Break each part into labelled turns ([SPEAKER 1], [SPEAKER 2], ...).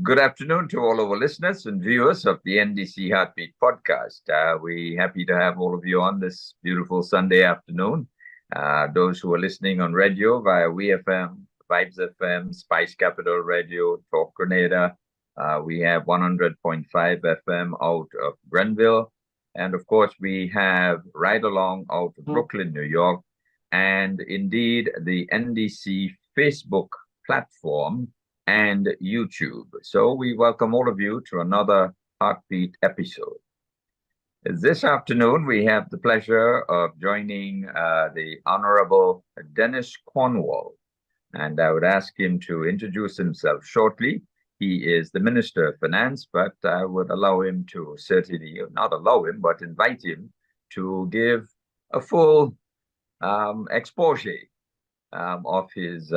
[SPEAKER 1] Good afternoon to all our listeners and viewers of the NDC Heartbeat podcast. We're happy to have all of you on this beautiful Sunday afternoon. Those who are listening on radio via WeFM, Vibes FM, Spice Capital Radio, Talk Grenada. We have 100.5 FM out of Grenville. And of course, we have Ride Along out of Brooklyn, New York. And indeed, the NDC Facebook platform and YouTube. So we welcome all of you to another Heartbeat episode. This afternoon, we have the pleasure of joining the Honorable Dennis Cornwall, and I would ask him to introduce himself shortly. He is the Minister of Finance, but I would allow him to certainly, not allow him, but invite him to give a full exposé of his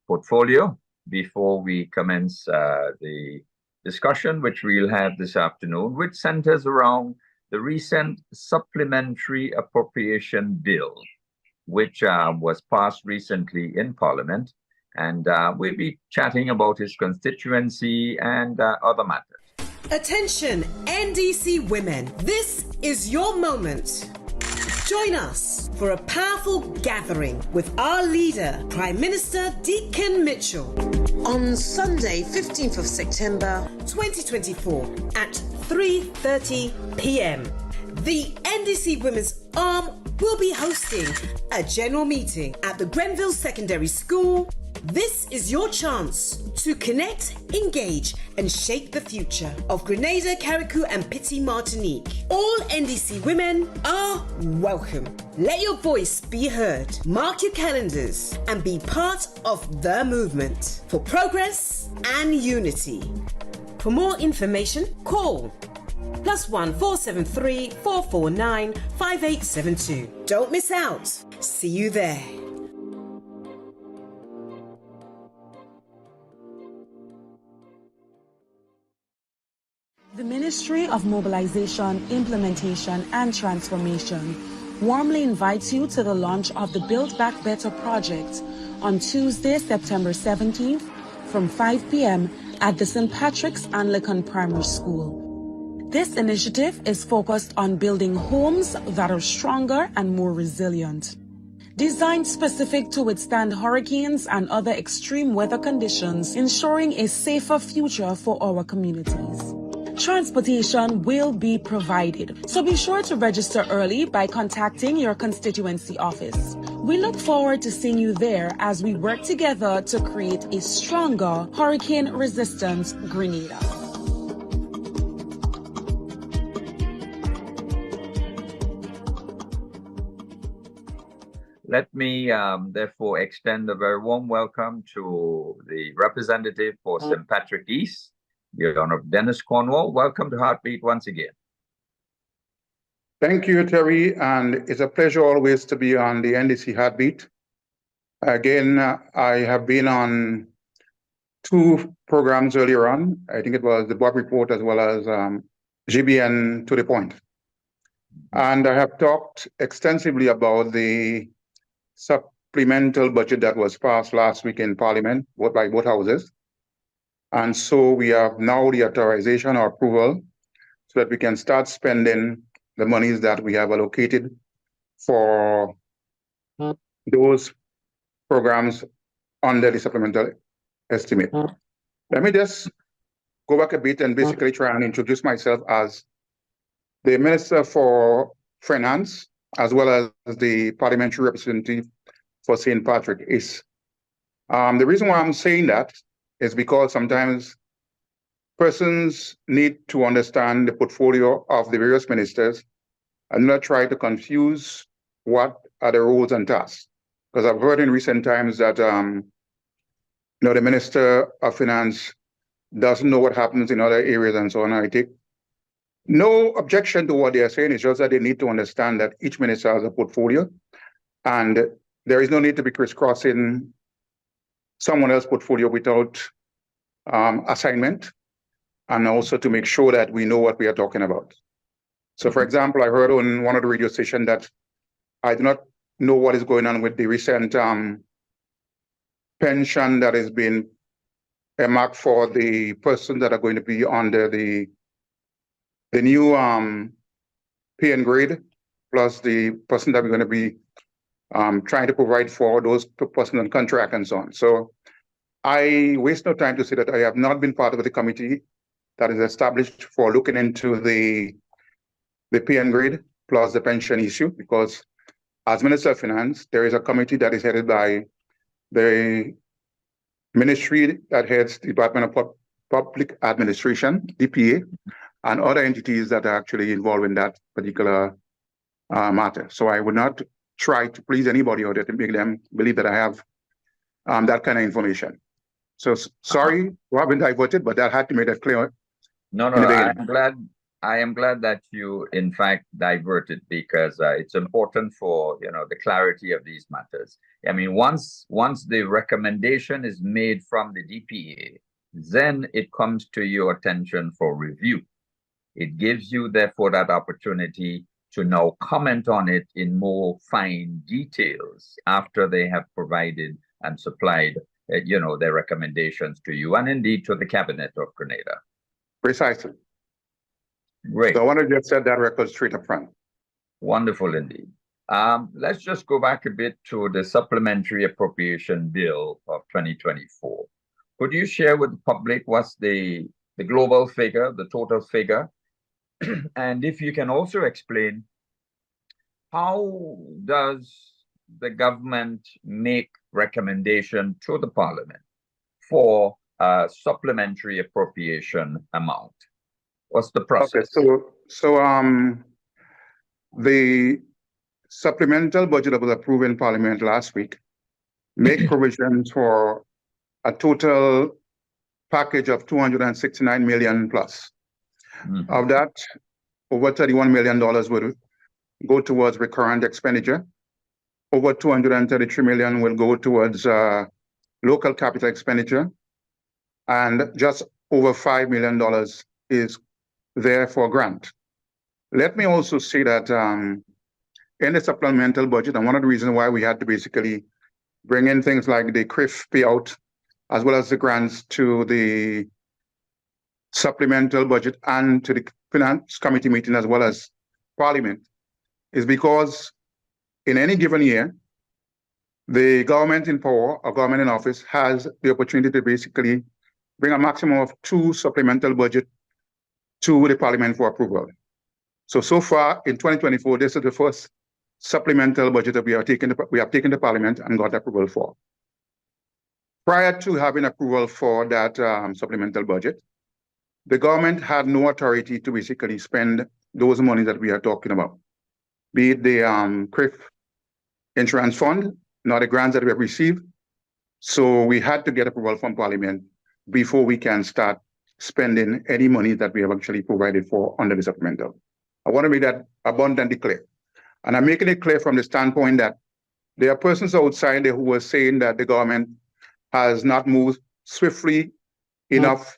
[SPEAKER 1] portfolio before we commence the discussion, which we'll have this afternoon, which centers around the recent Supplementary Appropriation Bill, which was passed recently in Parliament. And we'll be chatting about his constituency and other matters.
[SPEAKER 2] Attention, NDC women, this is your moment. Join us for a powerful gathering with our leader, Prime Minister Deacon Mitchell, on Sunday, 15th of September, 2024 at 3:30 p.m. The NDC Women's Arm will be hosting a general meeting at the Grenville Secondary School. This is your chance to connect, engage, and shape the future of Grenada, Carriacou, and Petit Martinique. All NDC women are welcome. Let your voice be heard. Mark your calendars and be part of the movement for progress and unity. For more information, call +1 473 449 5872. Don't miss out. See you there.
[SPEAKER 3] The Ministry of Mobilization, Implementation and Transformation warmly invites you to the launch of the Build Back Better project on Tuesday, September 17th from 5 p.m. at the St. Patrick's Anglican Primary School. This initiative is focused on building homes that are stronger and more resilient. Designed specific to withstand hurricanes and other extreme weather conditions, ensuring a safer future for our communities. Transportation will be provided, so be sure to register early by contacting your constituency office. We look forward to seeing you there as we work together to create a stronger hurricane-resistant Grenada.
[SPEAKER 1] Let me therefore extend a very warm welcome to the representative for St. Patrick East, the Honorable Dennis Cornwall. Welcome to Heartbeat once again.
[SPEAKER 4] Thank you, Terry, and it's a pleasure always to be on the NDC Heartbeat. Again, I have been on two programs earlier on. I think it was the Bob Report as well as GBN To The Point. And I have talked extensively about the supplemental budget that was passed last week in Parliament, by both houses. And so we have now the authorization or approval so that we can start spending the monies that we have allocated for those programs under the supplemental estimate. Let me just go back a bit and basically try and introduce myself as the Minister for Finance, as well as the Parliamentary representative for St. Patrick East. The reason why I'm saying that is because sometimes persons need to understand the portfolio of the various ministers and not try to confuse what are the roles and tasks. Because I've heard in recent times that the Minister of Finance doesn't know what happens in other areas and so on. I take no objection to what they are saying. It's just that they need to understand that each minister has a portfolio and there is no need to be crisscrossing someone else's portfolio without assignment, and also to make sure that we know what we are talking about. So, for example, I heard on one of the radio stations that I do not know what is going on with the recent pension that has been earmarked for the persons that are going to be under the new pay and grade, plus the person that we're going to be trying to provide for those persons on contract and so on. So I waste no time to say that I have not been part of the committee that is established for looking into the pay and grade plus the pension issue, because as Minister of Finance, there is a committee that is headed by the ministry that heads the Department of Public Administration, DPA, and other entities that are actually involved in that particular matter. So I would not try to please anybody or to make them believe that I have that kind of information. So sorry to have been diverted, but that had to make that clear.
[SPEAKER 1] No, I am glad that you, in fact, diverted, because it's important for the clarity of these matters. I mean, once the recommendation is made from the DPA, then it comes to your attention for review. It gives you, therefore, that opportunity to now comment on it in more fine details after they have provided and supplied, their recommendations to you and indeed to the Cabinet of Grenada.
[SPEAKER 4] Precisely.
[SPEAKER 1] Great.
[SPEAKER 4] So I want to just set that record straight up front.
[SPEAKER 1] Wonderful indeed. Let's just go back a bit to the Supplementary Appropriation Bill of 2024. Could you share with the public what's the global figure, the total figure? And if you can also explain, how does the government make recommendation to the Parliament for a supplementary appropriation amount? What's the process?
[SPEAKER 4] Okay, so the supplemental budget that was approved in Parliament last week make provisions for a total package of 269 million plus. Mm-hmm. Of that, over $31 million would go towards recurrent expenditure. Over 233 million will go towards local capital expenditure, and just over $5 million is there for grant. Let me also say that in the supplemental budget, and one of the reasons why we had to basically bring in things like the CRIF payout, as well as the grants to the supplemental budget and to the Finance Committee meeting, as well as Parliament, is because in any given year, the government in power or government in office has the opportunity to basically bring a maximum of 2 supplemental budget to the Parliament for approval. So far in 2024, this is the first supplemental budget that we have taken to Parliament and got approval for. Prior to having approval for that supplemental budget, the government had no authority to basically spend those money that we are talking about, be it the CRIF insurance fund, not the grants that we have received. So we had to get approval from Parliament before we can start spending any money that we have actually provided for under the supplemental. I want to make that abundantly clear. And I'm making it clear from the standpoint that there are persons outside there who are saying that the government has not moved swiftly enough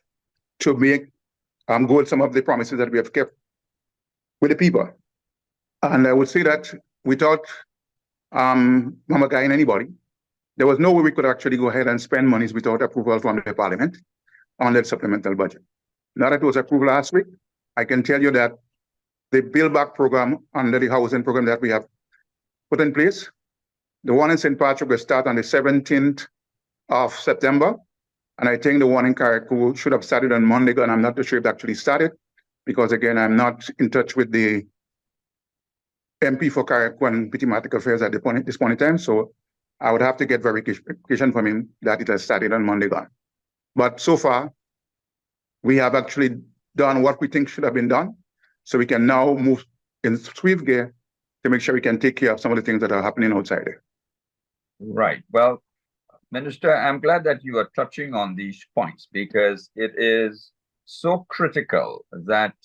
[SPEAKER 4] to make good some of the promises that we have kept with the people. And I would say that without Mama Guy and anybody, there was no way we could actually go ahead and spend monies without approval from the Parliament on that supplemental budget. Now that it was approved last week, I can tell you that the Build Back program under the housing program that we have put in place, the one in St. Patrick will start on the 17th of September. And I think the one in Carriacou should have started on Monday, and I'm not too sure if it actually started, because again, I'm not in touch with the MP for Carriacou and Diplomatic Affairs at this point in time. So I would have to get verification from him that it has started on Monday gone. But so far, we have actually done what we think should have been done. So we can now move in swift gear to make sure we can take care of some of the things that are happening outside there.
[SPEAKER 1] Right. Well, Minister, I'm glad that you are touching on these points, because it is so critical that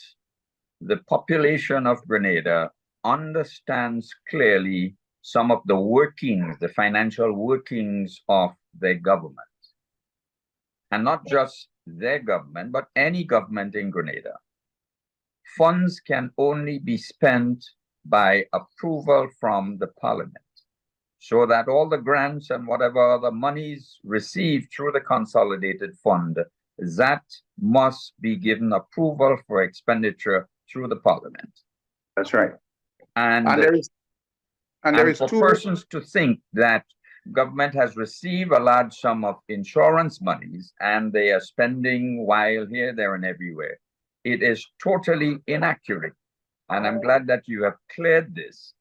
[SPEAKER 1] the population of Grenada understands clearly some of the workings, the financial workings of their government. And not just their government, but any government in Grenada. Funds can only be spent by approval from the Parliament. so that all the grants and whatever other monies received through the consolidated fund, that must be given approval for expenditure through the Parliament.
[SPEAKER 4] That's right.
[SPEAKER 1] And
[SPEAKER 4] there is
[SPEAKER 1] for
[SPEAKER 4] two
[SPEAKER 1] persons to think that government has received a large sum of insurance monies and they are spending while here, there, and everywhere, it is totally inaccurate. And I'm glad that you have cleared this,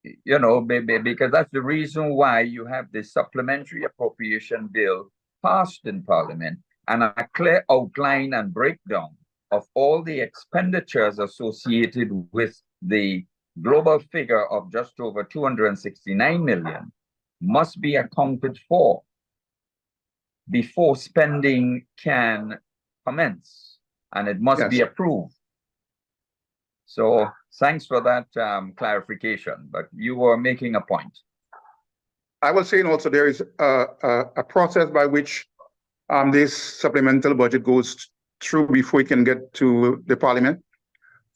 [SPEAKER 1] you know, because that's the reason why you have this supplementary appropriation bill passed in Parliament and a clear outline and breakdown of all the expenditures associated with the global figure of just over 269 million must be accounted for before spending can commence, and it must be approved. So thanks for that clarification, but you were making a point.
[SPEAKER 4] I was saying also there is a process by which this supplemental budget goes through before it can get to the Parliament.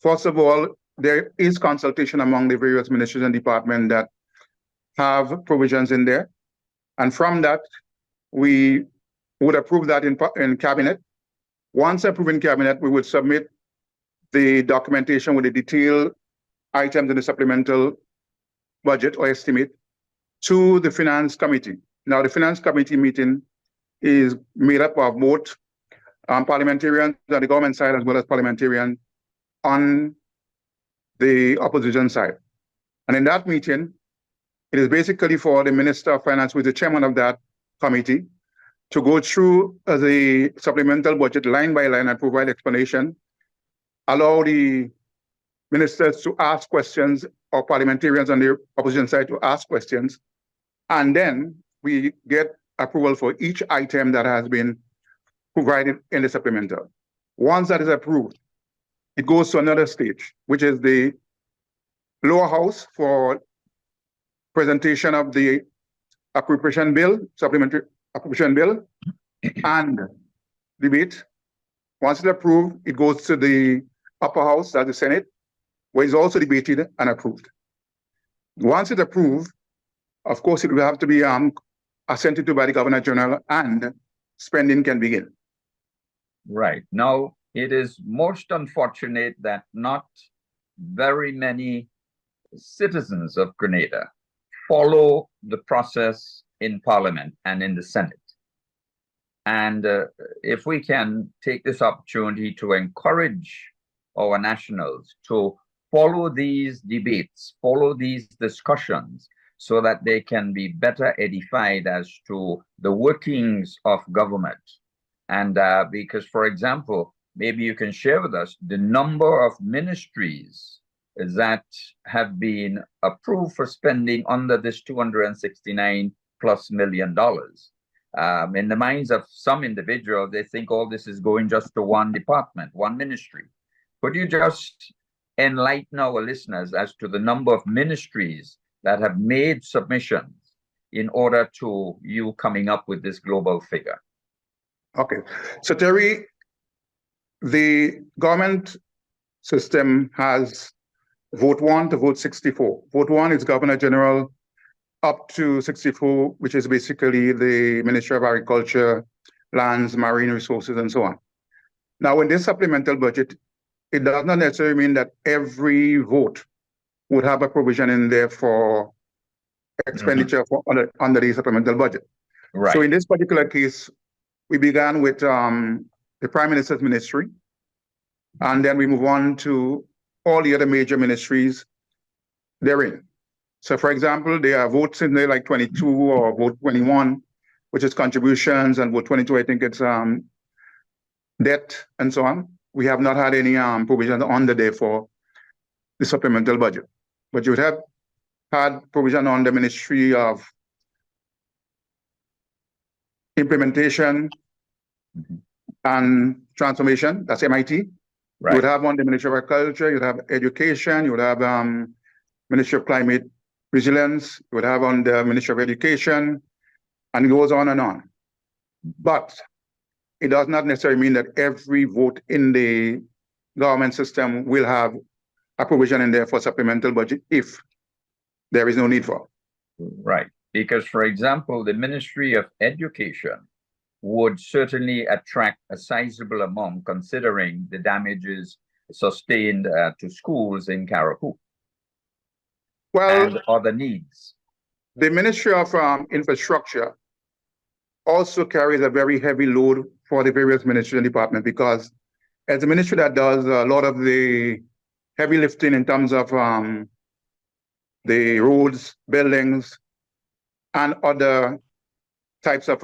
[SPEAKER 4] First of all, there is consultation among the various ministries and departments that have provisions in there. And from that, we would approve that in Cabinet. Once approved in Cabinet, we would submit the documentation with the detailed items in the supplemental budget or estimate to the Finance Committee. Now, the Finance Committee meeting is made up of both parliamentarians on the government side as well as parliamentarians on the opposition side. And in that meeting, it is basically for the Minister of Finance, who is the chairman of that committee, to go through the supplemental budget line by line and provide explanation, allow the ministers to ask questions or parliamentarians on the opposition side to ask questions, and then we get approval for each item that has been provided in the supplemental. Once that is approved, it goes to another stage, which is the lower house for presentation of the appropriation bill, supplementary appropriation bill, and debate. Once it's approved, it goes to the upper house, that's the Senate, where it's also debated and approved. Once it's approved, of course, it will have to be assented to by the Governor General, and spending can begin.
[SPEAKER 1] Right. Now, it is most unfortunate that not very many citizens of Grenada follow the process in Parliament and in the Senate. And if we can take this opportunity to encourage our nationals to follow these debates, follow these discussions, so that they can be better edified as to the workings of government. And because, for example, maybe you can share with us the number of ministries that have been approved for spending under this $269+ million. In the minds of some individuals, they think all this is going just to one department, one ministry. Could you just enlighten our listeners as to the number of ministries that have made submissions in order to you coming up with this global figure?
[SPEAKER 4] Okay. So, Terry, the government system has vote 1 to vote 64. Vote 1 is Governor General up to 64, which is basically the Ministry of Agriculture, Lands, Marine Resources, and so on. Now, in this supplemental budget, it does not necessarily mean that every vote would have a provision in there for expenditure under the supplemental budget.
[SPEAKER 1] Right.
[SPEAKER 4] So in this particular case, we began with the Prime Minister's ministry, and then we move on to all the other major ministries therein. So for example, there are votes in there like 22 or vote 21, which is contributions, and vote 22, I think it's debt and so on. We have not had any provision under there for the supplemental budget. But you would have had provision on the Ministry of Implementation and Transformation, that's MIT. Right. You would have on the Ministry of Agriculture, you would have Education, you would have Ministry of Climate Resilience, you would have on the Ministry of Education, and it goes on and on. But it does not necessarily mean that every vote in the government system will have a provision in there for supplemental budget if there is no need for.
[SPEAKER 1] Right. Because, for example, the Ministry of Education would certainly attract a sizable amount considering the damages sustained to schools in Carriacou and other needs.
[SPEAKER 4] The Ministry of Infrastructure also carries a very heavy load for the various ministries and departments because as a ministry that does a lot of the heavy lifting in terms of the roads, buildings, and other types of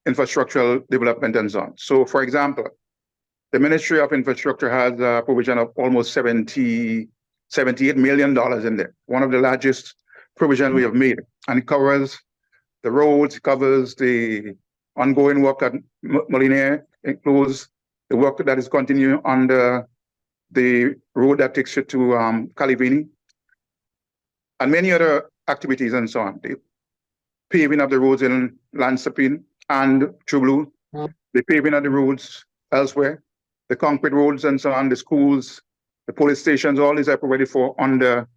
[SPEAKER 4] infrastructural development and so on. So, for example, the Ministry of Infrastructure has a provision of almost $78 million in there, one of the largest provisions we have made. And it covers the roads, it covers the ongoing work at Molinaire, it includes the work that is continuing on the road that takes you to Calivini, and many other activities and so on. The paving of the roads in Lansapine and Trublu, the paving of the roads elsewhere, the concrete roads and so on, the schools, the police stations, all these are provided for under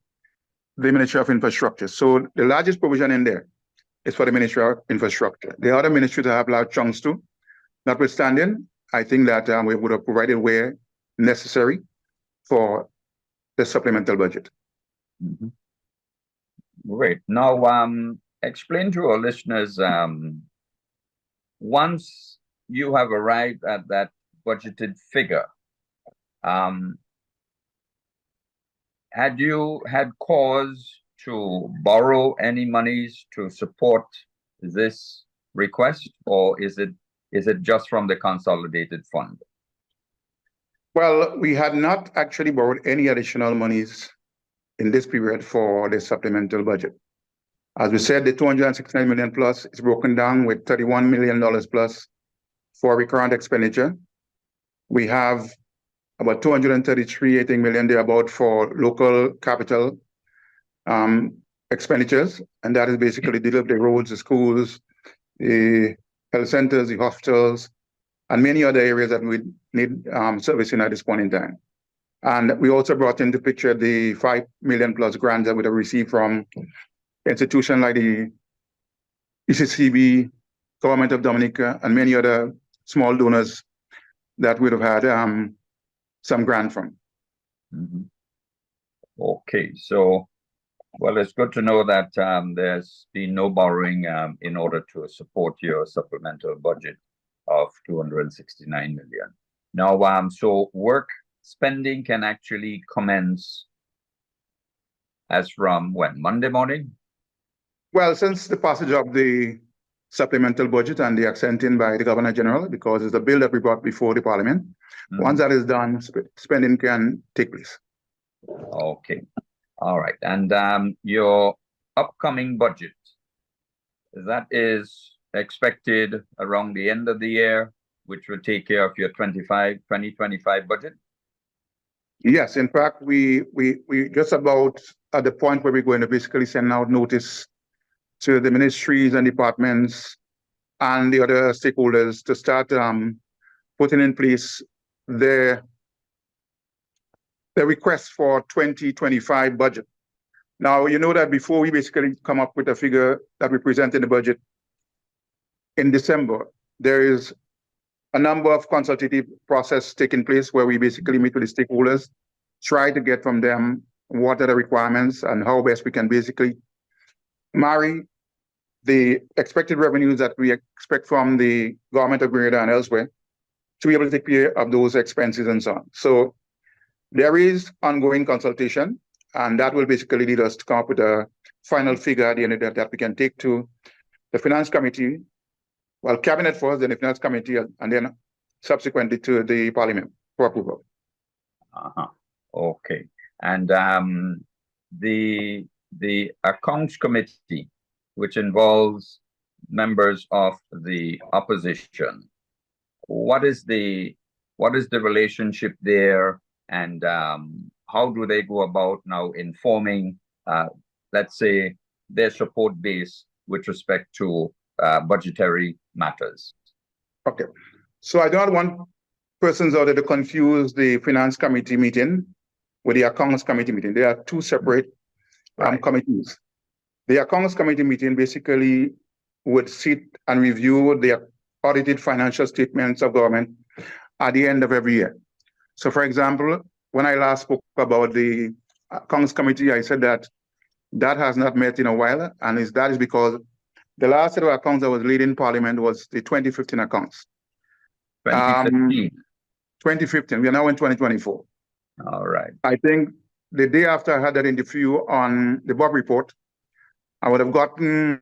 [SPEAKER 4] the Ministry of Infrastructure. So the largest provision in there is for the Ministry of Infrastructure. The other ministries have large chunks too. Notwithstanding, I think that we would have provided where necessary for the supplemental budget.
[SPEAKER 1] Mm-hmm. Great. Now, explain to our listeners, once you have arrived at that budgeted figure, had you had cause to borrow any monies to support this request, or is it just from the consolidated fund?
[SPEAKER 4] Well, we had not actually borrowed any additional monies in this period for the supplemental budget. As we said, the $269 million plus is broken down with $31 million plus for recurrent expenditure. We have about 233, I think, million thereabout for local capital expenditures, and that is basically the roads, the schools, the health centers, the hospitals, and many other areas that we need servicing at this point in time. And we also brought into picture the 5 million plus grants that we have received from institutions like the ECCB, Government of Dominica, and many other small donors that would have had some grant from.
[SPEAKER 1] Mm-hmm. Okay, so, well, it's good to know that there's been no borrowing in order to support your supplemental budget of 269 million. Now, so work spending can actually commence as from when? Monday morning?
[SPEAKER 4] Well, since the passage of the supplemental budget and the accenting by the Governor General, because it's a bill that we brought before the Parliament, once that is done, spending can take place.
[SPEAKER 1] Okay. All right. And your upcoming budget, that is expected around the end of the year, which will take care of your 2025 budget?
[SPEAKER 4] Yes, in fact, we just about at the point where we're going to basically send out notice to the ministries and departments and the other stakeholders to start putting in place the request for 2025 budget. Now, you know that before we basically come up with a figure that we present in the budget in December, there is a number of consultative process taking place where we basically meet with the stakeholders, try to get from them what are the requirements and how best we can basically marry the expected revenues that we expect from the government of Grenada and elsewhere to be able to take care of those expenses and so on. So there is ongoing consultation, and that will basically lead us to come up with a final figure at the end of that we can take to the Finance Committee, well, Cabinet first, then the Finance Committee, and then subsequently to the Parliament for approval.
[SPEAKER 1] Okay. And the Accounts Committee, which involves members of the opposition, what is the relationship there, and how do they go about now informing, let's say, their support base with respect to budgetary matters?
[SPEAKER 4] Okay, so I don't want persons out there to confuse the Finance Committee meeting with the Accounts Committee meeting. They are two separate committees. The Accounts Committee meeting basically would sit and review the audited financial statements of government at the end of every year. So, for example, when I last spoke about the Accounts Committee, I said that that has not met in a while, and that is because the last set of accounts that was laid in Parliament was the 2015 accounts.
[SPEAKER 1] 2015.
[SPEAKER 4] 2015. We are now in 2024.
[SPEAKER 1] All right.
[SPEAKER 4] I think the day after I had that interview on the Bob report, I would have gotten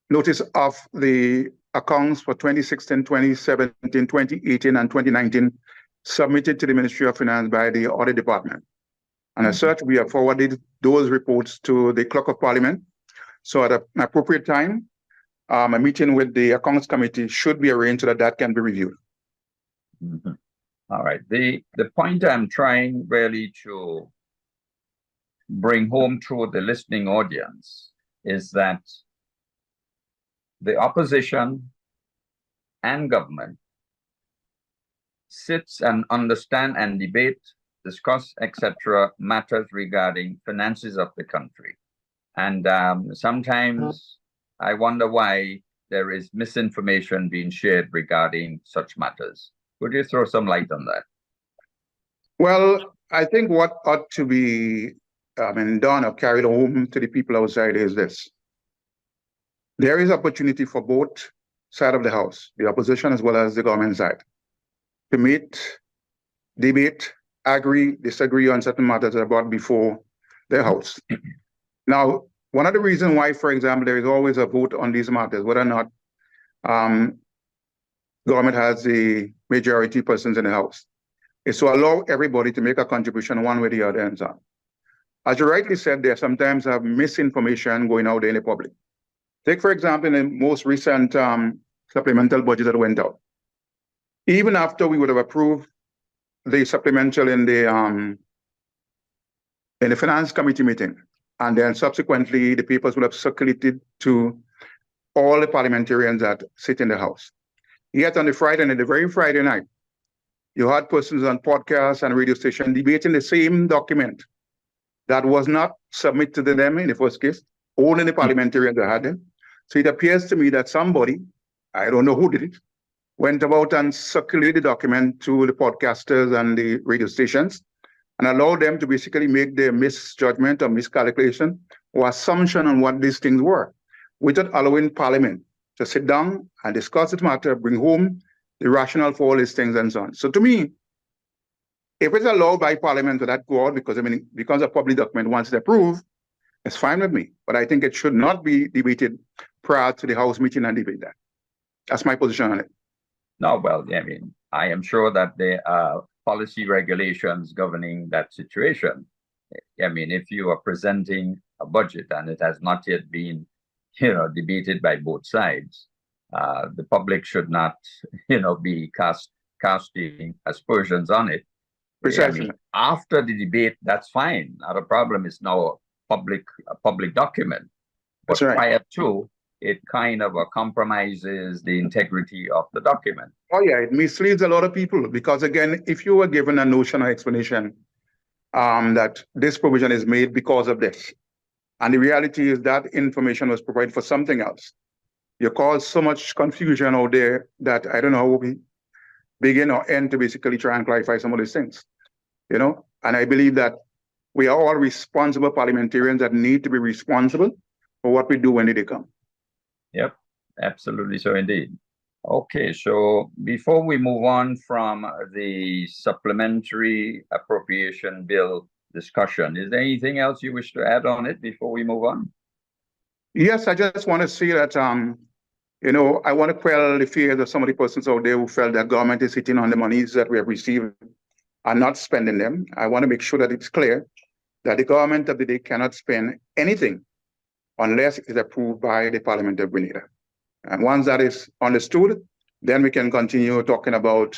[SPEAKER 4] notice of the accounts for 2016, 2017, 2018, and 2019 submitted to the Ministry of Finance by the Audit Department. And as such, we have forwarded those reports to the Clerk of Parliament. So at an appropriate time, a meeting with the Accounts Committee should be arranged so that that can be reviewed.
[SPEAKER 1] Mm-hmm. All right. The point I'm trying really to bring home to the listening audience is that the opposition and government sits and understand and debate, discuss, etc., matters regarding finances of the country. And sometimes I wonder why there is misinformation being shared regarding such matters. Could you throw some light on that?
[SPEAKER 4] Well, I think what ought to be done or carried home to the people outside is this. There is opportunity for both sides of the house, the opposition as well as the government side, to meet, debate, agree, disagree on certain matters that are brought before the house. Now, one of the reasons why, for example, there is always a vote on these matters, whether or not government has the majority persons in the house, is to allow everybody to make a contribution one way or the other and so on. As you rightly said, there sometimes have misinformation going out there in the public. Take, for example, in the most recent supplemental budget that went out. Even after we would have approved the supplemental in the Finance Committee meeting, and then subsequently the papers would have circulated to all the parliamentarians that sit in the House. Yet on the very Friday night, you had persons on podcasts and radio stations debating the same document that was not submitted to them in the first case, only the parliamentarians that had them. So it appears to me that somebody, I don't know who did it, went about and circulated the document to the podcasters and the radio stations and allowed them to basically make their misjudgment or miscalculation or assumption on what these things were, without allowing Parliament to sit down and discuss this matter, bring home the rationale for all these things and so on. So to me, if it's allowed by Parliament to that go out, because it becomes a public document once it's approved, it's fine with me. But I think it should not be debated prior to the House meeting and debate that. That's my position on it.
[SPEAKER 1] No, well, I am sure that there are policy regulations governing that situation. If you are presenting a budget and it has not yet been, debated by both sides, the public should not, be casting aspersions on it.
[SPEAKER 4] Precisely.
[SPEAKER 1] After the debate, that's fine. Not a problem. It's now a public document. But
[SPEAKER 4] That's right.
[SPEAKER 1] Prior to, it kind of compromises the integrity of the document.
[SPEAKER 4] Oh yeah, it misleads a lot of people because again, if you were given a notion or explanation that this provision is made because of this, and the reality is that information was provided for something else, you cause so much confusion out there that I don't know how we begin or end to basically try and clarify some of these things, And I believe that we are all responsible parliamentarians that need to be responsible for what we do when they come.
[SPEAKER 1] Yep, absolutely so indeed. Okay, so before we move on from the supplementary appropriation bill discussion, is there anything else you wish to add on it before we move on?
[SPEAKER 4] Yes, I just want to say that, I want to quell the fears of some of the persons out there who felt that government is sitting on the monies that we have received and not spending them. I want to make sure that it's clear that the government of the day cannot spend anything unless it's approved by the Parliament of Grenada. And once that is understood, then we can continue talking about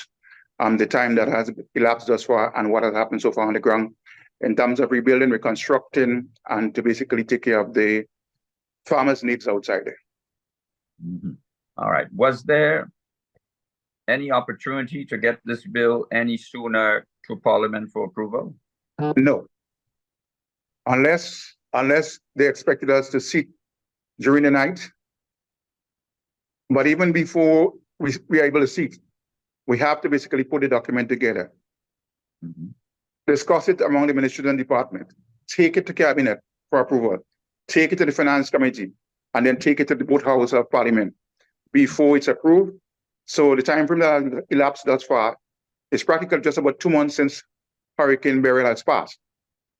[SPEAKER 4] the time that has elapsed thus far and what has happened so far on the ground in terms of rebuilding, reconstructing, and to basically take care of the farmers' needs outside there.
[SPEAKER 1] Mm-hmm. All right. Was there any opportunity to get this bill any sooner to Parliament for approval?
[SPEAKER 4] No. Unless unless they expected us to sit during the night. But even before we are able to sit, we have to basically put the document together, discuss it among the ministries and department, take it to cabinet for approval, take it to the finance committee, and then take it to the both houses of parliament before it's approved. So the time frame that has elapsed thus far is practically just about 2 months since Hurricane Beryl has passed.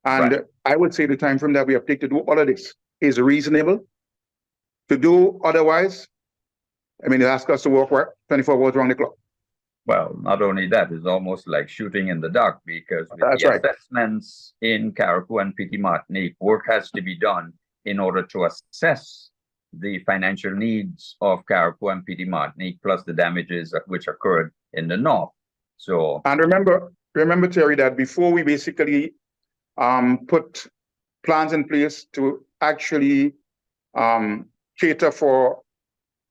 [SPEAKER 4] And I would say the time frame that we have taken to do all of this is reasonable. To do otherwise, I mean, it asks us to work 24 hours around the clock.
[SPEAKER 1] Well, not only that, it's almost like shooting in the dark, because with the assessments in Carriacou and Petite Martinique, work has to be done in order to assess the financial needs of Carriacou and Petite Martinique, plus the damages which occurred in the north. So,
[SPEAKER 4] and remember, Terry, that before we basically put plans in place to actually cater for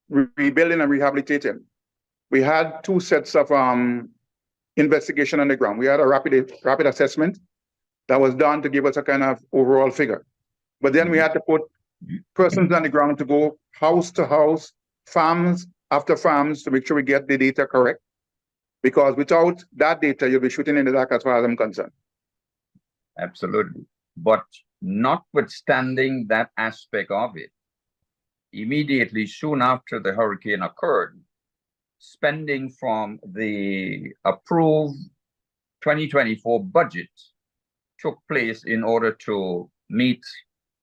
[SPEAKER 4] rebuilding and rehabilitating, we had 2 sets of investigation on the ground. We had a rapid assessment that was done to give us a kind of overall figure. But then we had to put persons on the ground to go house to house, farms after farms, to make sure we get the data correct. Because without that data, you'll be shooting in the dark as far as I'm concerned.
[SPEAKER 1] Absolutely. But notwithstanding that aspect of it, immediately soon after the hurricane occurred, spending from the approved 2024 budget took place in order to meet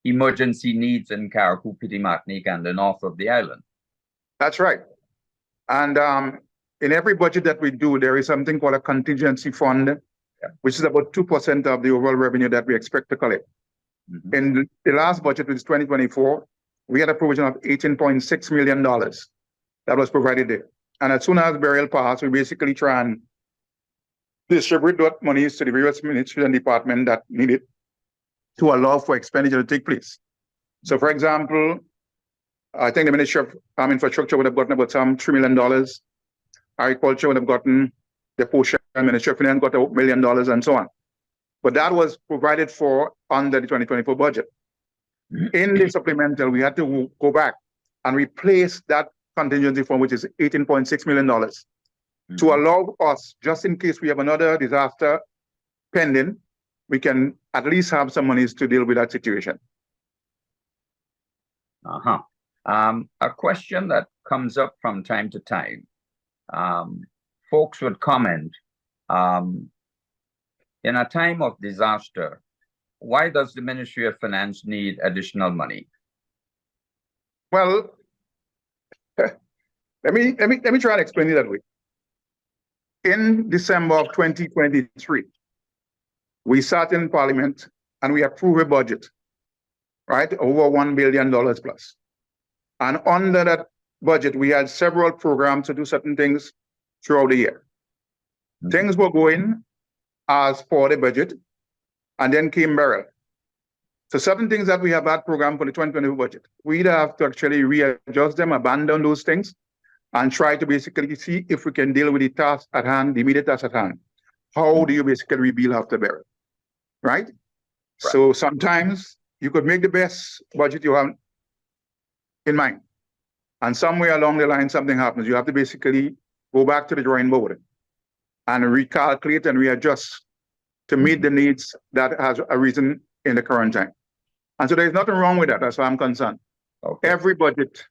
[SPEAKER 1] emergency needs in Carriacou, Petite Martinique, and the north of the island.
[SPEAKER 4] That's right. And in every budget that we do, there is something called a contingency fund, which is about 2% of the overall revenue that we expect to collect. In the last budget, which is 2024, we had a provision of $18.6 million that was provided there. And as soon as Beryl passed, we basically try and distribute that monies to the various ministries and departments that need it to allow for expenditure to take place. So, for example, I think the Ministry of Infrastructure would have gotten about some $3 million. Agriculture would have gotten, the portion, Ministry of Finance got $1 million, and so on. But that was provided for under the 2024 budget. In the supplemental, we had to go back and replace that contingency fund, which is $18.6 million, to allow us, just in case we have another disaster pending, we can at least have some monies to deal with that situation.
[SPEAKER 1] A question that comes up from time to time, folks would comment, in a time of disaster, why does the Ministry of Finance need additional money?
[SPEAKER 4] Well, let me try and explain it that way. In December of 2023, we sat in Parliament and we approved a budget, right, over $1 billion plus. And under that budget, we had several programs to do certain things throughout the year. Things were going as per the budget, and then came Beryl. So certain things that we have had programmed for the 2024 budget, we'd have to actually readjust them, abandon those things, and try to basically see if we can deal with the task at hand, the immediate task at hand. How do you basically rebuild after Beryl, right? So sometimes you could make the best budget you have in mind, and somewhere along the line something happens. You have to basically go back to the drawing board and recalculate and readjust to meet the needs that has arisen in the current time. And so there's nothing wrong with that as far as I'm concerned. Every budget,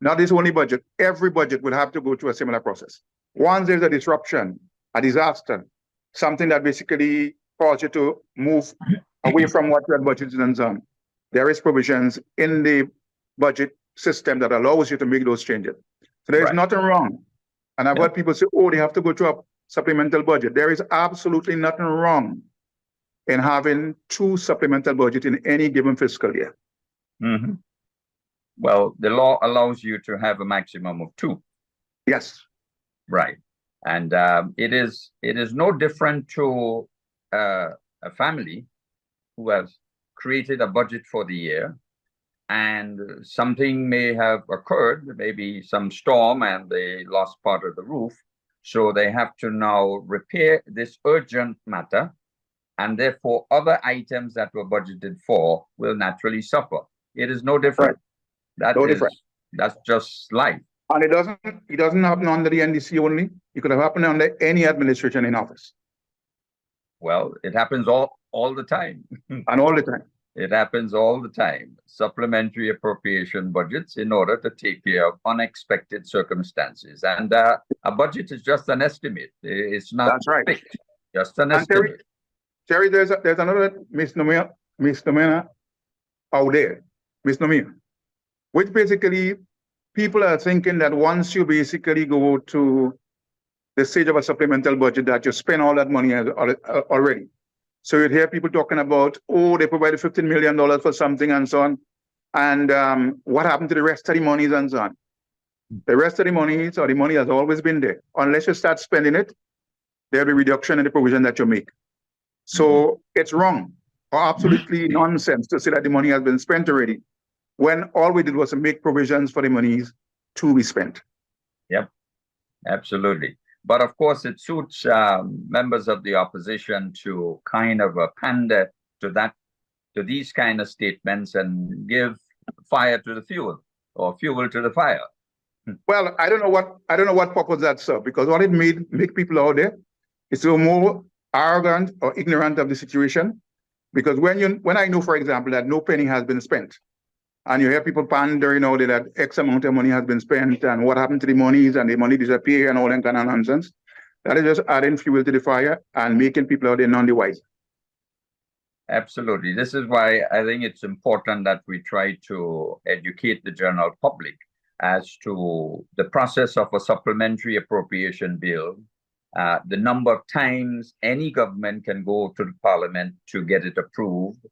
[SPEAKER 4] not this only budget, every budget will have to go through a similar process. Once there's a disruption, a disaster, something that basically causes you to move away from what you had budgeted and done, there is provisions in the budget system that allows you to make those changes. So there is nothing wrong. And I've heard people say, oh, they have to go through a supplemental budget. There is absolutely nothing wrong in having 2 supplemental budgets in any given fiscal year.
[SPEAKER 1] Well, the law allows you to have a maximum of 2.
[SPEAKER 4] Yes.
[SPEAKER 1] Right. And it is no different to a family who has created a budget for the year, and something may have occurred, maybe some storm, and they lost part of the roof. So they have to now repair this urgent matter. and therefore other items that were budgeted for will naturally suffer. It is no different.
[SPEAKER 4] Right. No different.
[SPEAKER 1] That's just life.
[SPEAKER 4] And it doesn't happen under the NDC only. It could have happened under any administration in office.
[SPEAKER 1] Well, it happens all the time.
[SPEAKER 4] And all the time.
[SPEAKER 1] It happens all the time. Supplementary appropriation budgets in order to take care of unexpected circumstances. And a budget is just an estimate. It's not
[SPEAKER 4] That's right.
[SPEAKER 1] fixed, just an estimate.
[SPEAKER 4] Terry, there's another misnomer out there, misnomer, which basically people are thinking that once you basically go to the stage of a supplemental budget, that you spend all that money already. So you'd hear people talking about, oh, they provided $15 million for something and so on. And what happened to the rest of the monies and so on? The rest of the monies, or the money has always been there. Unless you start spending it, there'll be reduction in the provision that you make. So it's wrong or absolutely nonsense to say that the money has been spent already, when all we did was to make provisions for the monies to be spent.
[SPEAKER 1] Yep, absolutely. But of course, it suits members of the opposition to kind of pander to these kind of statements and give fire to the fuel, or fuel to the fire.
[SPEAKER 4] Well, I don't know what purpose that served, because what it make people out there is so more arrogant or ignorant of the situation. Because when I know, for example, that no penny has been spent, and you hear people pandering out there that X amount of money has been spent and what happened to the monies and the money disappear and all that kind of nonsense, that is just adding fuel to the fire and making people out there none the wiser.
[SPEAKER 1] Absolutely. This is why I think it's important that we try to educate the general public as to the process of a supplementary appropriation bill, the number of times any government can go to the Parliament to get it approved,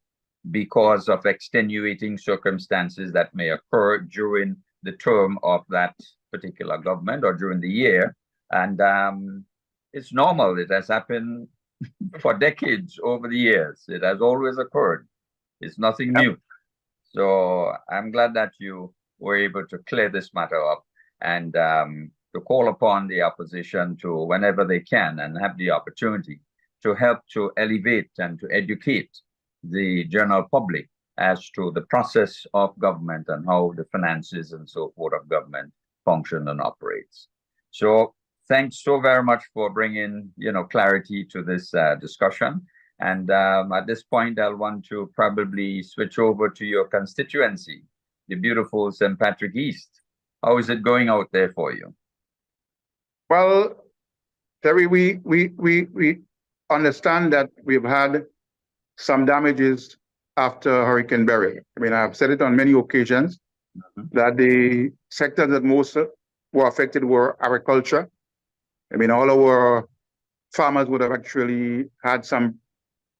[SPEAKER 1] because of extenuating circumstances that may occur during the term of that particular government or during the year. And it's normal. It has happened for decades over the years. It has always occurred. It's nothing new. So I'm glad that you were able to clear this matter up and to call upon the opposition to, whenever they can and have the opportunity, to help to elevate and to educate the general public as to the process of government and how the finances and so forth of government function and operates. So thanks so very much for bringing, clarity to this discussion. And at this point, I'll want to probably switch over to your constituency, the beautiful St. Patrick East. How is it going out there for you?
[SPEAKER 4] Well, Terry, we understand that we've had some damages after Hurricane Beryl. I mean, I've said it on many occasions that the sectors that most were affected were agriculture. I mean, all our farmers would have actually had some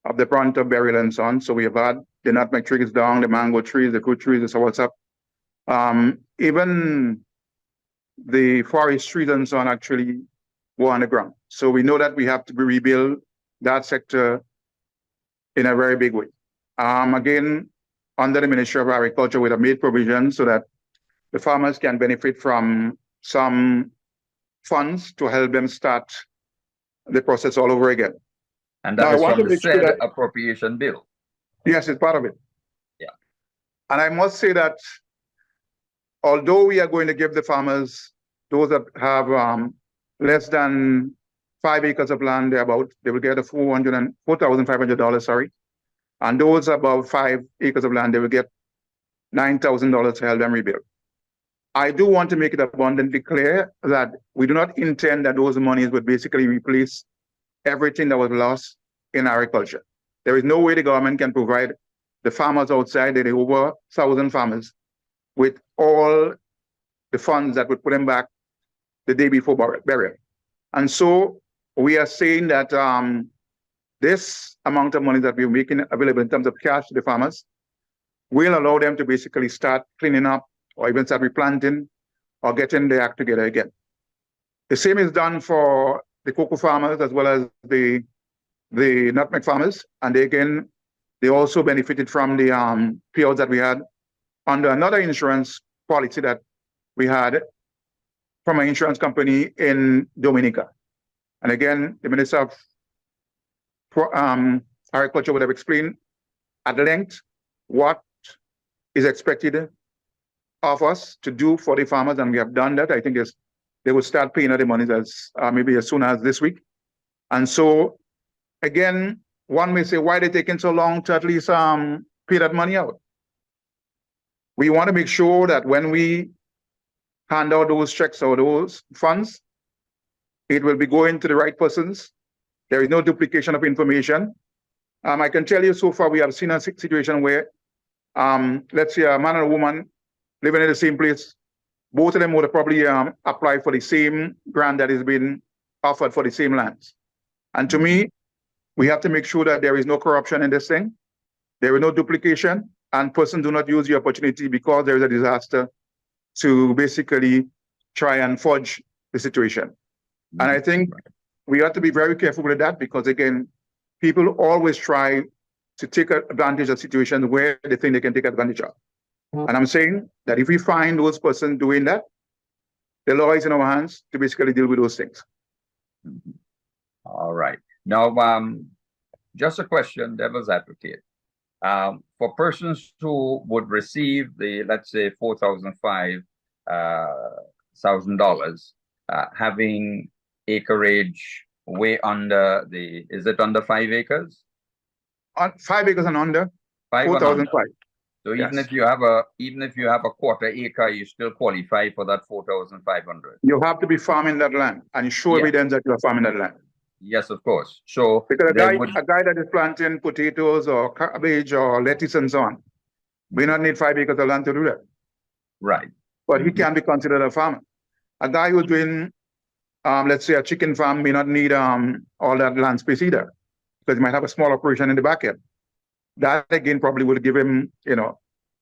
[SPEAKER 4] of the brunt of Beryl and so on. So we have had the nutmeg trees down, the mango trees, the fruit trees, and so what's up. Even the forest trees and so on actually were on the ground. So we know that we have to rebuild that sector in a very big way. Again, under the Ministry of Agriculture, we have made provisions so that the farmers can benefit from some funds to help them start the process all over again.
[SPEAKER 1] And that is from the said appropriation bill.
[SPEAKER 4] Yes, it's part of it.
[SPEAKER 1] Yeah.
[SPEAKER 4] And I must say that although we are going to give the farmers, those that have less than 5 acres of land, they will get a $4,500, sorry. And those above 5 acres of land, they will get $9,000 to help them rebuild. I do want to make it abundantly clear that we do not intend that those monies would basically replace everything that was lost in agriculture. There is no way the government can provide the farmers outside, the over 1,000 farmers, with all the funds that would put them back the day before burial. And so we are saying that this amount of money that we're making available in terms of cash to the farmers will allow them to basically start cleaning up or even start replanting or getting their act together again. The same is done for the cocoa farmers as well as the nutmeg farmers. And they also benefited from the payouts that we had under another insurance policy that we had from an insurance company in Dominica. And again, the Minister of Agriculture would have explained at length what is expected of us to do for the farmers, and we have done that. I think they will start paying out the money maybe as soon as this week. And so, again, one may say, why are they taking so long to at least pay that money out? We want to make sure that when we hand out those checks or those funds, it will be going to the right persons. There is no duplication of information. I can tell you so far, we have seen a situation where, let's say a man and a woman living in the same place, both of them would have probably applied for the same grant that is being offered for the same lands. And to me, we have to make sure that there is no corruption in this thing. There is no duplication, and persons do not use the opportunity because there is a disaster to basically try and fudge the situation. And I think we have to be very careful with that because, again, people always try to take advantage of situations where they think they can take advantage of. And I'm saying that if we find those persons doing that, the law is in our hands to basically deal with those things.
[SPEAKER 1] All right. Now, just a question, devil's advocate. For persons who would receive the, let's say, $4,500, having acreage way under the, is it under 5 acres?
[SPEAKER 4] 5 acres and under,
[SPEAKER 1] 4,005. So
[SPEAKER 4] Yes.
[SPEAKER 1] even if you have a quarter acre, you still qualify for that 4,500.
[SPEAKER 4] You have to be farming that land and show evidence that you are farming that land.
[SPEAKER 1] Yes, of course. So
[SPEAKER 4] because a guy that is planting potatoes or cabbage or lettuce and so on, may not need 5 acres of land to do that.
[SPEAKER 1] Right.
[SPEAKER 4] But he can be considered a farmer. A guy who's doing, let's say, a chicken farm may not need all that land space either, because he might have a small operation in the backyard. That again probably would give him, the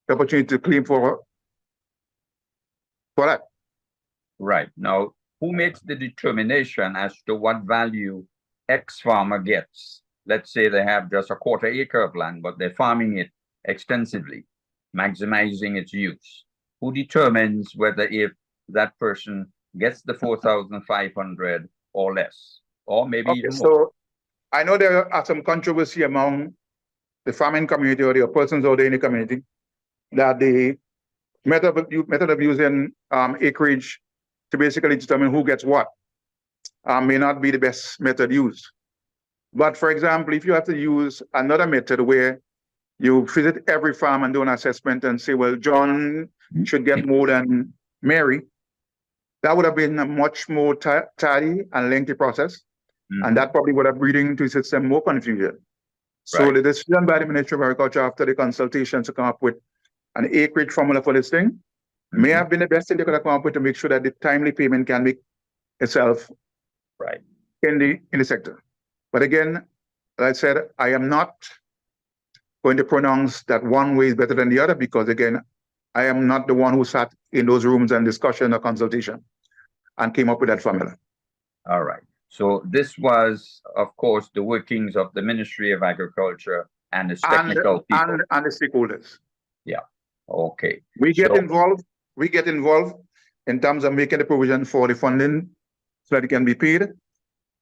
[SPEAKER 4] opportunity to claim for that.
[SPEAKER 1] Right. Now, who makes the determination as to what value X farmer gets? Let's say they have just a quarter acre of land, but they're farming it extensively, maximizing its use. Who determines whether if that person gets the 4,500 or less, or maybe even more?
[SPEAKER 4] So I know there are some controversy among the farming community or the persons out there in the community that the method of using acreage to basically determine who gets what may not be the best method used. But for example, if you have to use another method where you visit every farm and do an assessment and say, well, John should get more than Mary, that would have been a much more tardy and lengthy process. And that probably would have breeding into the system more confusion. So the decision by the Ministry of Agriculture after the consultation to come up with an acreage formula for this thing may have been the best thing they could have come up with to make sure that the timely payment can make itself in the sector. But again, as I said, I am not going to pronounce that one way is better than the other because, again, I am not the one who sat in those rooms and discussion or consultation and came up with that formula.
[SPEAKER 1] All right. So this was, of course, the workings of the Ministry of Agriculture and its technical people.
[SPEAKER 4] And the stakeholders.
[SPEAKER 1] Yeah. Okay.
[SPEAKER 4] We get involved in terms of making the provision for the funding so that it can be paid,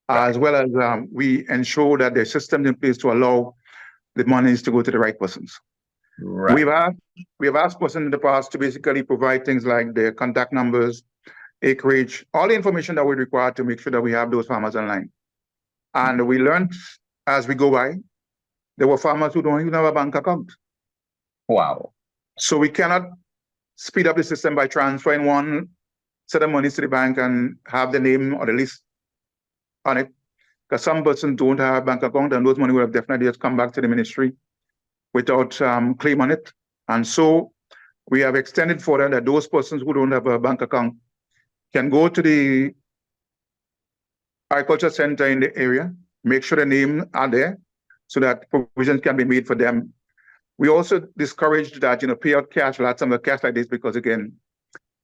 [SPEAKER 4] as well as we ensure that there's systems in place to allow the monies to go to the right persons.
[SPEAKER 1] Right.
[SPEAKER 4] We have asked persons in the past to basically provide things like their contact numbers, acreage, all the information that we require to make sure that we have those farmers online. And we learned as we go by, there were farmers who don't even have a bank account.
[SPEAKER 1] Wow.
[SPEAKER 4] So we cannot speed up the system by transferring one set of monies to the bank and have the name or the list on it, because some persons don't have a bank account and those money would have definitely just come back to the ministry without claim on it. And so we have extended further that those persons who don't have a bank account can go to the agriculture center in the area, make sure the names are there so that provisions can be made for them. We also discouraged that, pay out cash, lots of cash like this, because again,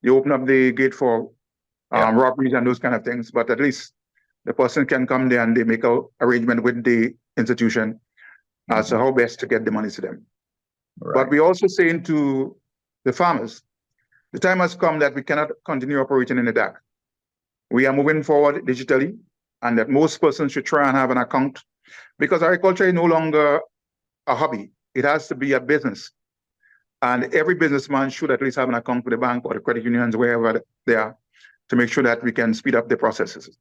[SPEAKER 4] you open up the gate for robberies and those kind of things, but at least the person can come there and they make an arrangement with the institution as to how best to get the money to them. Right. But we also saying to the farmers, the time has come that we cannot continue operating in the dark. We are moving forward digitally, and that most persons should try and have an account because agriculture is no longer a hobby. It has to be a business. And every businessman should at least have an account with the bank or the credit unions, wherever they are, to make sure that we can speed up the processes.